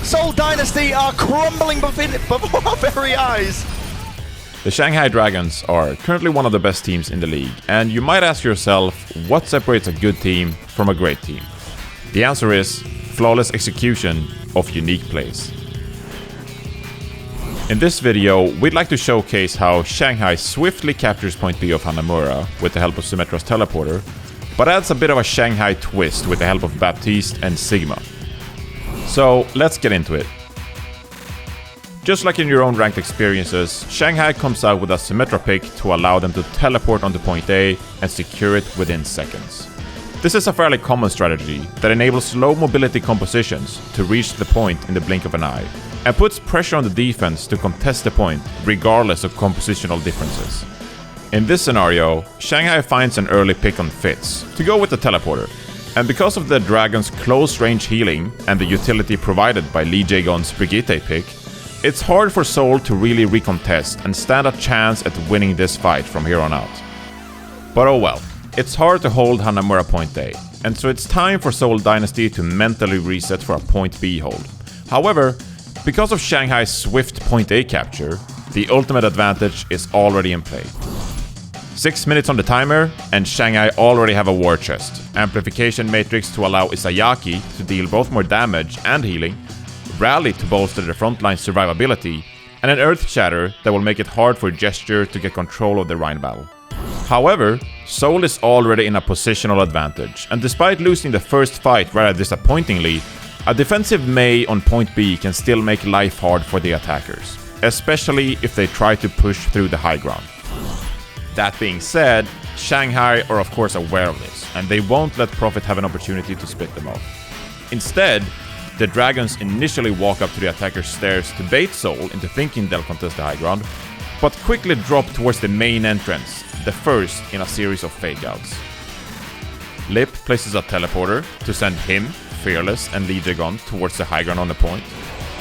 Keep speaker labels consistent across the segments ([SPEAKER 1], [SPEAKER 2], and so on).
[SPEAKER 1] Seoul Dynasty are crumbling before our very eyes.
[SPEAKER 2] The Shanghai Dragons are currently one of the best teams in the league, and you might ask yourself what separates a good team from a great team. The answer is flawless execution of unique plays. In this video, we'd like to showcase how Shanghai swiftly captures point B of Hanamura with the help of Symmetra's teleporter, but adds a bit of a Shanghai twist with the help of Baptiste and Sigma. So let's get into it. Just like in your own ranked experiences, Shanghai comes out with a Symmetra pick to allow them to teleport onto point A and secure it within seconds. This is a fairly common strategy that enables low mobility compositions to reach the point in the blink of an eye, and puts pressure on the defense to contest the point regardless of compositional differences. In this scenario, Shanghai finds an early pick on Fitz to go with the teleporter, and because of the Dragon's close range healing and the utility provided by Lee Jae-gon's Brigitte pick, it's hard for Seoul to really recontest and stand a chance at winning this fight from here on out. But oh well, it's hard to hold Hanamura point A, and so it's time for Seoul Dynasty to mentally reset for a point B hold. However, because of Shanghai's swift point A capture, the ultimate advantage is already in play. 6 minutes on the timer, and Shanghai already have a war chest, amplification matrix to allow Izayaki to deal both more damage and healing, rally to bolster the frontline survivability, and an earth shatter that will make it hard for Gesture to get control of the Rhine battle. However, Seoul is already in a positional advantage, and despite losing the first fight rather disappointingly, a defensive Mei on point B can still make life hard for the attackers, especially if they try to push through the high ground. That being said, Shanghai are of course aware of this, and they won't let Prophet have an opportunity to split them off. Instead, the Dragons initially walk up to the attacker's stairs to bait Seoul into thinking they'll contest the high ground, but quickly drop towards the main entrance, the first in a series of fake-outs. Lip places a teleporter to send him, Fearless, and Lee Jae-gon towards the high ground on the point,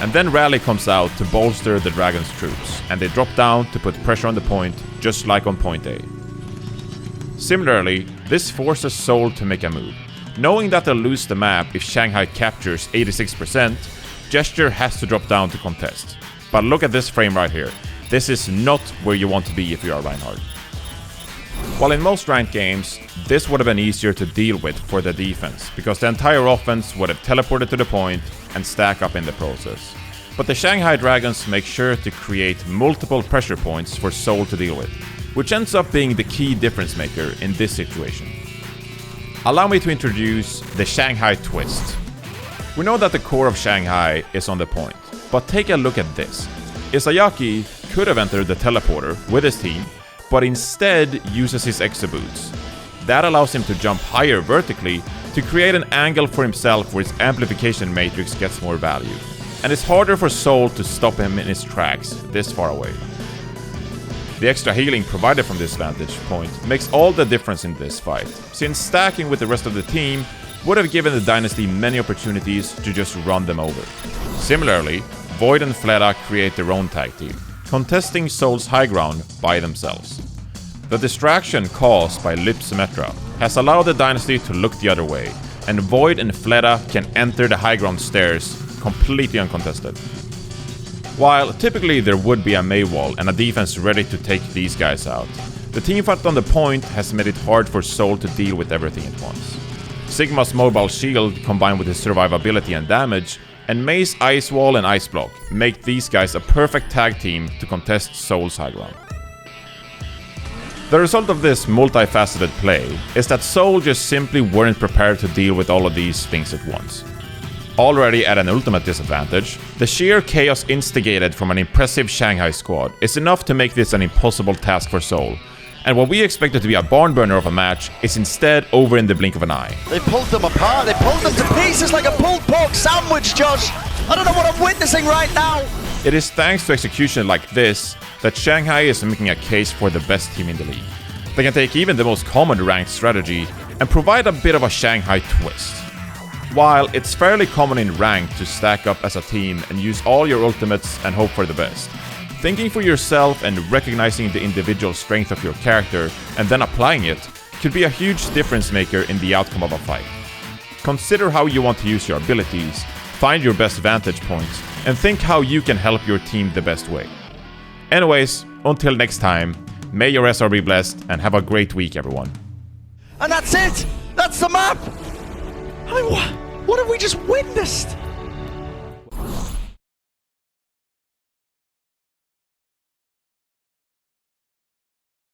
[SPEAKER 2] and then Rally comes out to bolster the Dragon's troops, and they drop down to put pressure on the point, just like on point A. Similarly, this forces Seoul to make a move. Knowing that they'll lose the map if Shanghai captures 86%, Gesture has to drop down to contest. But look at this frame right here. This is not where you want to be if you are Reinhardt. While in most ranked games, this would have been easier to deal with for the defense, because the entire offense would have teleported to the point and stack up in the process. But the Shanghai Dragons make sure to create multiple pressure points for Seoul to deal with, which ends up being the key difference maker in this situation. Allow me to introduce the Shanghai twist. We know that the core of Shanghai is on the point, but take a look at this. Izayaki could have entered the teleporter with his team, but instead uses his exo boots. That allows him to jump higher vertically to create an angle for himself where his amplification matrix gets more value, and it's harder for Seoul to stop him in his tracks this far away. The extra healing provided from this vantage point makes all the difference in this fight, since stacking with the rest of the team would have given the Dynasty many opportunities to just run them over. Similarly, Void and Fleda create their own tag team, contesting Seoul's high ground by themselves. The distraction caused by Lip Symmetra has allowed the Dynasty to look the other way, and Void and Fleda can enter the high ground stairs completely uncontested. While typically there would be a Mei wall and a defense ready to take these guys out, the teamfight on the point has made it hard for Seoul to deal with everything at once. Sigma's mobile shield combined with his survivability and damage, and Mei's ice wall and ice block make these guys a perfect tag team to contest Seoul's high ground. The result of this multifaceted play is that Seoul just simply weren't prepared to deal with all of these things at once. Already at an ultimate disadvantage, the sheer chaos instigated from an impressive Shanghai squad is enough to make this an impossible task for Seoul, and what we expected to be a barn burner of a match is instead over in the blink of an eye.
[SPEAKER 1] They pulled them apart, they pulled them to pieces like a pulled pork sandwich, Josh! I don't know what I'm witnessing right now!
[SPEAKER 2] It is thanks to execution like this that Shanghai is making a case for the best team in the league. They can take even the most common ranked strategy and provide a bit of a Shanghai twist. While it's fairly common in ranked to stack up as a team and use all your ultimates and hope for the best, thinking for yourself and recognizing the individual strength of your character and then applying it could be a huge difference maker in the outcome of a fight. Consider how you want to use your abilities, find your best vantage points, and think how you can help your team the best way. Anyways, until next time, may your SR be blessed, and have a great week, everyone.
[SPEAKER 1] And that's it! That's the map! I mean, what have we just witnessed?